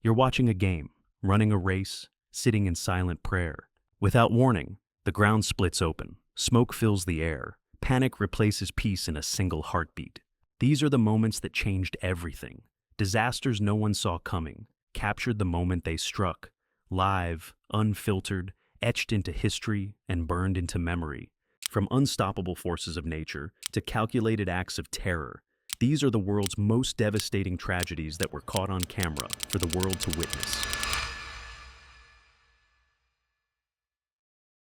You're watching a game, running a race, sitting in silent prayer. Without warning, the ground splits open, smoke fills the air, panic replaces peace in a single heartbeat. These are the moments that changed everything. Disasters no one saw coming, captured the moment they struck, live, unfiltered, etched into history and burned into memory. From unstoppable forces of nature to calculated acts of terror, these are the world's most devastating tragedies that were caught on camera for the world to witness.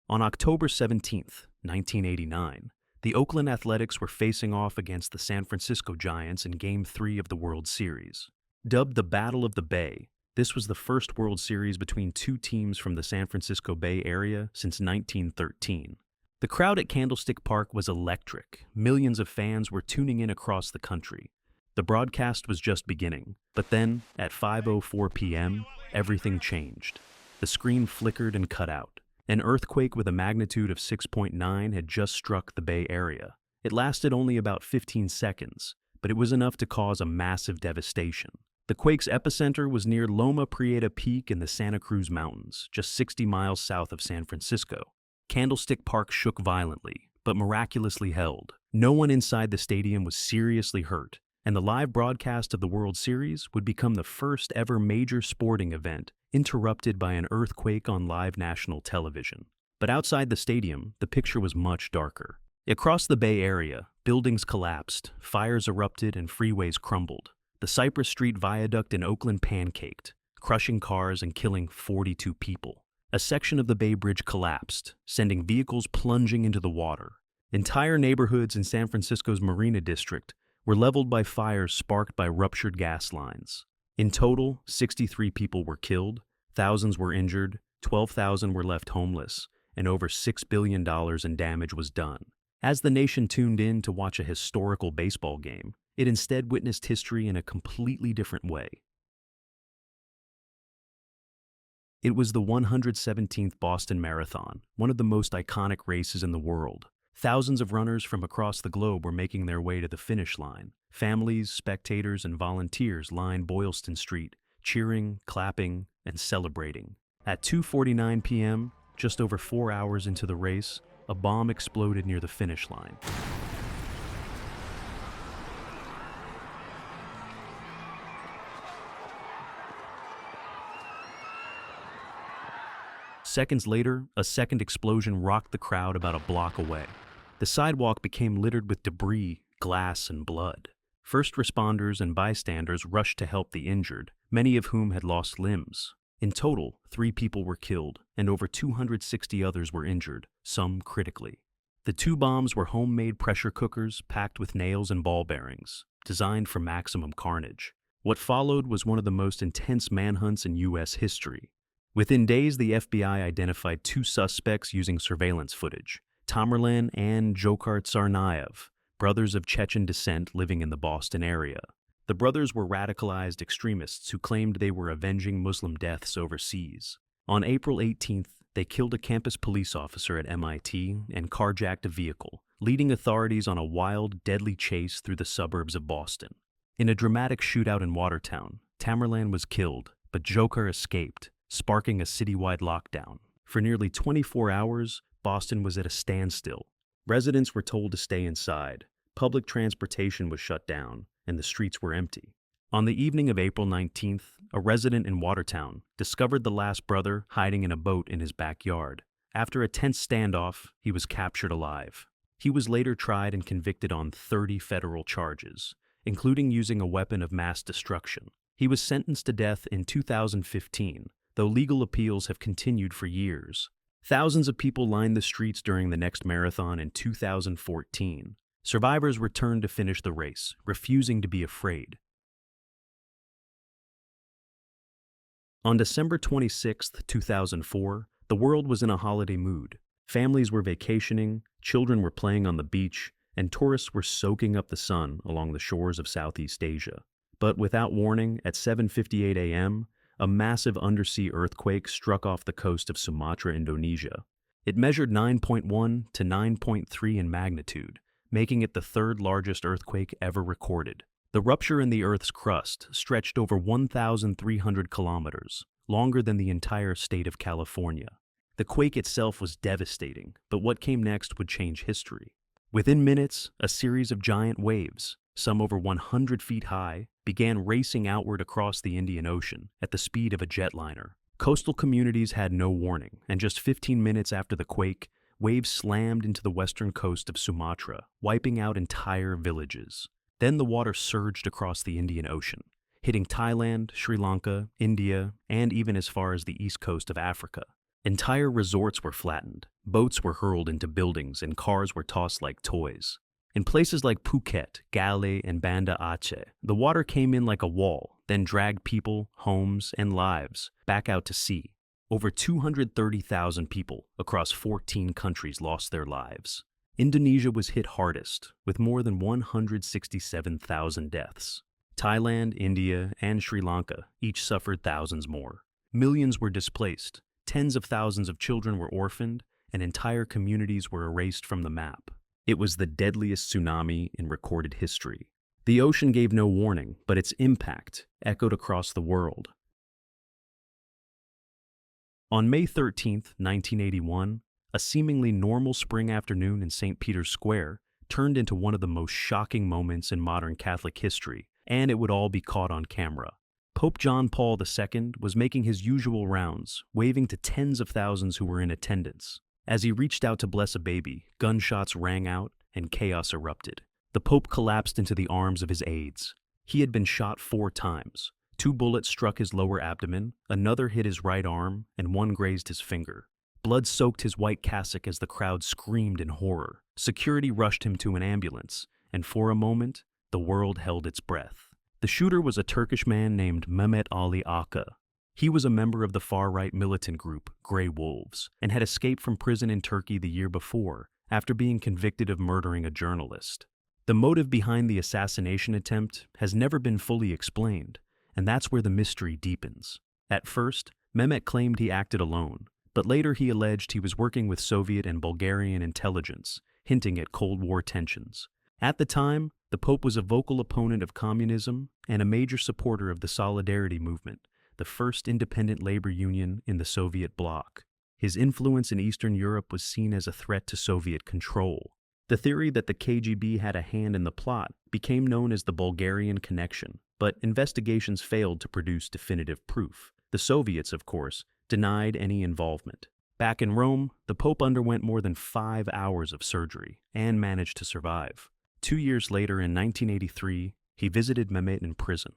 On October 17, 1989, the Oakland Athletics were facing off against the San Francisco Giants in Game 3 of the World Series. Dubbed the Battle of the Bay, this was the first World Series between two teams from the San Francisco Bay Area since 1913. The crowd at Candlestick Park was electric. Millions of fans were tuning in across the country. The broadcast was just beginning, but then, at 5:04 p.m., everything changed. The screen flickered and cut out. An earthquake with a magnitude of 6.9 had just struck the Bay Area. It lasted only about 15 seconds, but it was enough to cause a massive devastation. The quake's epicenter was near Loma Prieta Peak in the Santa Cruz Mountains, just 60 miles south of San Francisco. Candlestick Park shook violently, but miraculously held. No one inside the stadium was seriously hurt, and the live broadcast of the World Series would become the first ever major sporting event interrupted by an earthquake on live national television. But outside the stadium, the picture was much darker. Across the Bay Area, buildings collapsed, fires erupted, and freeways crumbled. The Cypress Street Viaduct in Oakland pancaked, crushing cars and killing 42 people. A section of the Bay Bridge collapsed, sending vehicles plunging into the water. Entire neighborhoods in San Francisco's Marina District were leveled by fires sparked by ruptured gas lines. In total, 63 people were killed, thousands were injured, 12,000 were left homeless, and over $6 billion in damage was done. As the nation tuned in to watch a historical baseball game, it instead witnessed history in a completely different way. It was the 117th Boston Marathon, one of the most iconic races in the world. Thousands of runners from across the globe were making their way to the finish line. Families, spectators, and volunteers lined Boylston Street, cheering, clapping, and celebrating. At 2:49 p.m., just over 4 hours into the race, a bomb exploded near the finish line. Seconds later, a second explosion rocked the crowd about a block away. The sidewalk became littered with debris, glass, and blood. First responders and bystanders rushed to help the injured, many of whom had lost limbs. In total, 3 people were killed, and over 260 others were injured, some critically. The 2 bombs were homemade pressure cookers packed with nails and ball bearings, designed for maximum carnage. What followed was one of the most intense manhunts in U.S. history. Within days, the FBI identified 2 suspects using surveillance footage, Tamerlan and Dzhokhar Tsarnaev, brothers of Chechen descent living in the Boston area. The brothers were radicalized extremists who claimed they were avenging Muslim deaths overseas. On April 18th, they killed a campus police officer at MIT and carjacked a vehicle, leading authorities on a wild, deadly chase through the suburbs of Boston. In a dramatic shootout in Watertown, Tamerlan was killed, but Dzhokhar escaped, sparking a citywide lockdown. For nearly 24 hours, Boston was at a standstill. Residents were told to stay inside, public transportation was shut down, and the streets were empty. On the evening of April 19th, a resident in Watertown discovered the last brother hiding in a boat in his backyard. After a tense standoff, he was captured alive. He was later tried and convicted on 30 federal charges, including using a weapon of mass destruction. He was sentenced to death in 2015, though legal appeals have continued for years. Thousands of people lined the streets during the next marathon in 2014. Survivors returned to finish the race, refusing to be afraid. On December 26, 2004, the world was in a holiday mood. Families were vacationing, children were playing on the beach, and tourists were soaking up the sun along the shores of Southeast Asia. But without warning, at 7:58 a.m., a massive undersea earthquake struck off the coast of Sumatra, Indonesia. It measured 9.1 to 9.3 in magnitude, making it the 3rd largest earthquake ever recorded. The rupture in the Earth's crust stretched over 1,300 kilometers, longer than the entire state of California. The quake itself was devastating, but what came next would change history. Within minutes, a series of giant waves, some over 100 feet high, began racing outward across the Indian Ocean at the speed of a jetliner. Coastal communities had no warning, and just 15 minutes after the quake, waves slammed into the western coast of Sumatra, wiping out entire villages. Then the water surged across the Indian Ocean, hitting Thailand, Sri Lanka, India, and even as far as the east coast of Africa. Entire resorts were flattened, boats were hurled into buildings, and cars were tossed like toys. In places like Phuket, Gale, and Banda Aceh, the water came in like a wall, then dragged people, homes, and lives back out to sea. Over 230,000 people across 14 countries lost their lives. Indonesia was hit hardest, with more than 167,000 deaths. Thailand, India, and Sri Lanka each suffered thousands more. Millions were displaced. Tens of thousands of children were orphaned, and entire communities were erased from the map. It was the deadliest tsunami in recorded history. The ocean gave no warning, but its impact echoed across the world. On May 13, 1981, a seemingly normal spring afternoon in St. Peter's Square turned into one of the most shocking moments in modern Catholic history, and it would all be caught on camera. Pope John Paul II was making his usual rounds, waving to tens of thousands who were in attendance. As he reached out to bless a baby, gunshots rang out and chaos erupted. The Pope collapsed into the arms of his aides. He had been shot 4 times. 2 bullets struck his lower abdomen, another hit his right arm, and 1 grazed his finger. Blood soaked his white cassock as the crowd screamed in horror. Security rushed him to an ambulance, and for a moment, the world held its breath. The shooter was a Turkish man named Mehmet Ali Aka. He was a member of the far-right militant group, Grey Wolves, and had escaped from prison in Turkey the year before, after being convicted of murdering a journalist. The motive behind the assassination attempt has never been fully explained, and that's where the mystery deepens. At first, Mehmet claimed he acted alone, but later he alleged he was working with Soviet and Bulgarian intelligence, hinting at Cold War tensions. At the time, the Pope was a vocal opponent of communism and a major supporter of the Solidarity movement, the first independent labor union in the Soviet bloc. His influence in Eastern Europe was seen as a threat to Soviet control. The theory that the KGB had a hand in the plot became known as the Bulgarian connection, but investigations failed to produce definitive proof. The Soviets, of course, denied any involvement. Back in Rome, the Pope underwent more than 5 hours of surgery and managed to survive. 2 years later, in 1983, he visited Mehmet in prison.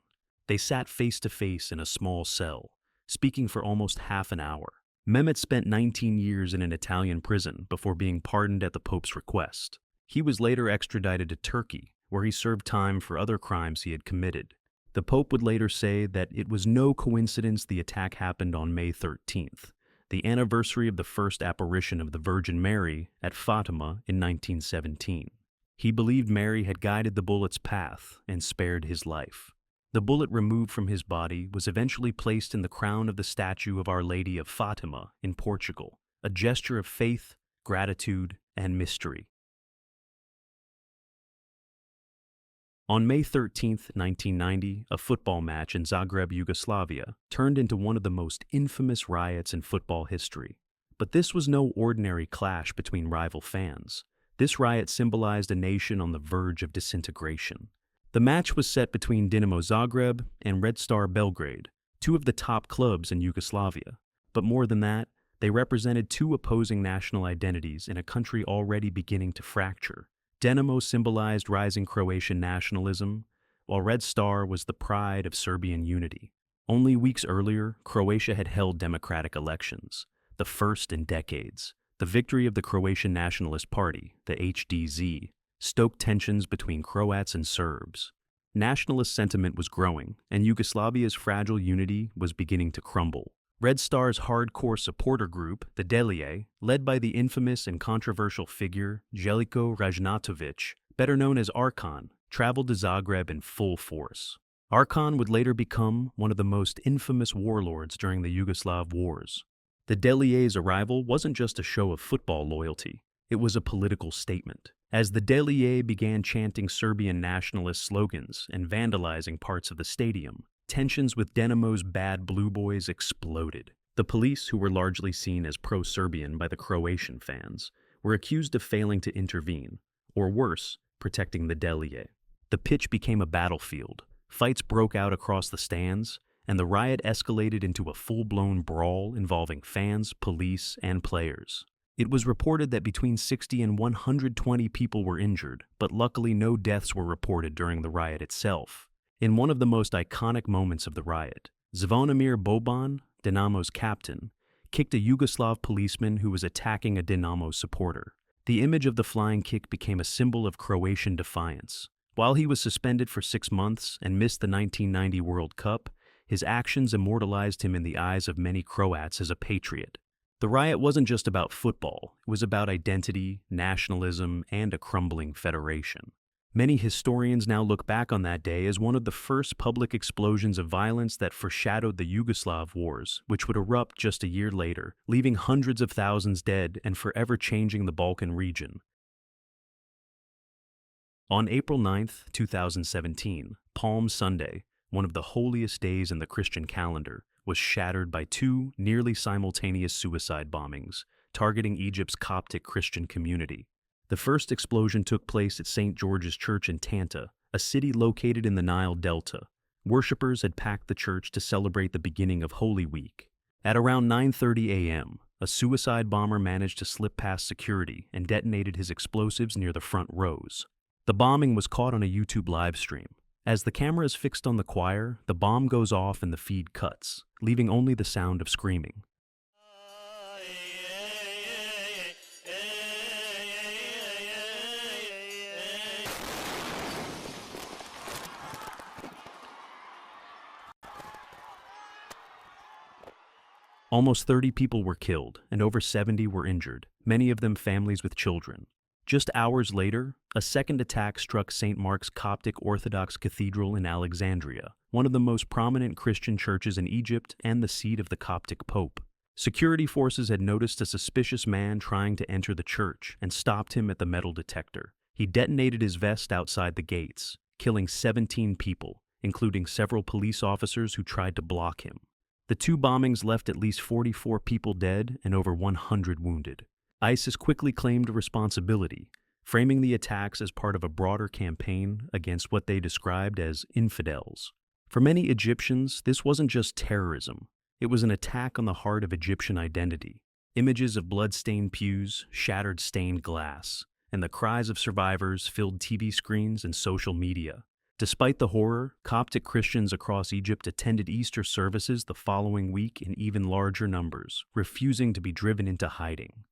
They sat face to face in a small cell, speaking for almost half an hour. Mehmet spent 19 years in an Italian prison before being pardoned at the Pope's request. He was later extradited to Turkey, where he served time for other crimes he had committed. The Pope would later say that it was no coincidence the attack happened on May 13th, the anniversary of the first apparition of the Virgin Mary at Fatima in 1917. He believed Mary had guided the bullet's path and spared his life. The bullet removed from his body was eventually placed in the crown of the statue of Our Lady of Fatima in Portugal, a gesture of faith, gratitude, and mystery. On May 13, 1990, a football match in Zagreb, Yugoslavia, turned into one of the most infamous riots in football history. But this was no ordinary clash between rival fans. This riot symbolized a nation on the verge of disintegration. The match was set between Dinamo Zagreb and Red Star Belgrade, 2 of the top clubs in Yugoslavia. But more than that, they represented 2 opposing national identities in a country already beginning to fracture. Dinamo symbolized rising Croatian nationalism, while Red Star was the pride of Serbian unity. Only weeks earlier, Croatia had held democratic elections, the first in decades. The victory of the Croatian Nationalist Party, the HDZ, stoked tensions between Croats and Serbs. Nationalist sentiment was growing, and Yugoslavia's fragile unity was beginning to crumble. Red Star's hardcore supporter group, the Delije, led by the infamous and controversial figure Željko Ražnatović, better known as Arkan, traveled to Zagreb in full force. Arkan would later become one of the most infamous warlords during the Yugoslav wars. The Delije's arrival wasn't just a show of football loyalty, it was a political statement. As the dailydoseofinternet began chanting Serbian nationalist slogans and vandalizing parts of the stadium, tensions with Dinamo's bad blue boys exploded. The police, who were largely seen as pro-Serbian by the Croatian fans, were accused of failing to intervene, or worse, protecting the dailydoseofinternet. The pitch became a battlefield. Fights broke out across the stands, and the riot escalated into a full-blown brawl involving fans, police, and players. It was reported that between 60 and 120 people were injured, but luckily no deaths were reported during the riot itself. In one of the most iconic moments of the riot, Zvonimir Boban, Dinamo's captain, kicked a Yugoslav policeman who was attacking a Dinamo supporter. The image of the flying kick became a symbol of Croatian defiance. While he was suspended for 6 months and missed the 1990 World Cup, his actions immortalized him in the eyes of many Croats as a patriot. The riot wasn't just about football, it was about identity, nationalism, and a crumbling federation. Many historians now look back on that day as one of the first public explosions of violence that foreshadowed the Yugoslav wars, which would erupt just a year later, leaving hundreds of thousands dead and forever changing the Balkan region. On April 9, 2017, Palm Sunday, one of the holiest days in the Christian calendar, was shattered by 2 nearly simultaneous suicide bombings targeting Egypt's Coptic Christian community. The first explosion took place at St. George's Church in Tanta, a city located in the Nile Delta. Worshippers had packed the church to celebrate the beginning of Holy Week. At around 9:30 a.m., a suicide bomber managed to slip past security and detonated his explosives near the front rows. The bombing was caught on a YouTube live stream. As the camera is fixed on the choir, the bomb goes off and the feed cuts, leaving only the sound of screaming. Almost 30 people were killed and over 70 were injured, many of them families with children. Just hours later, a second attack struck St. Mark's Coptic Orthodox Cathedral in Alexandria, one of the most prominent Christian churches in Egypt and the seat of the Coptic Pope. Security forces had noticed a suspicious man trying to enter the church and stopped him at the metal detector. He detonated his vest outside the gates, killing 17 people, including several police officers who tried to block him. The 2 bombings left at least 44 people dead and over 100 wounded. ISIS quickly claimed responsibility, framing the attacks as part of a broader campaign against what they described as infidels. For many Egyptians, this wasn't just terrorism. It was an attack on the heart of Egyptian identity. Images of blood-stained pews, shattered stained glass, and the cries of survivors filled TV screens and social media. Despite the horror, Coptic Christians across Egypt attended Easter services the following week in even larger numbers, refusing to be driven into hiding.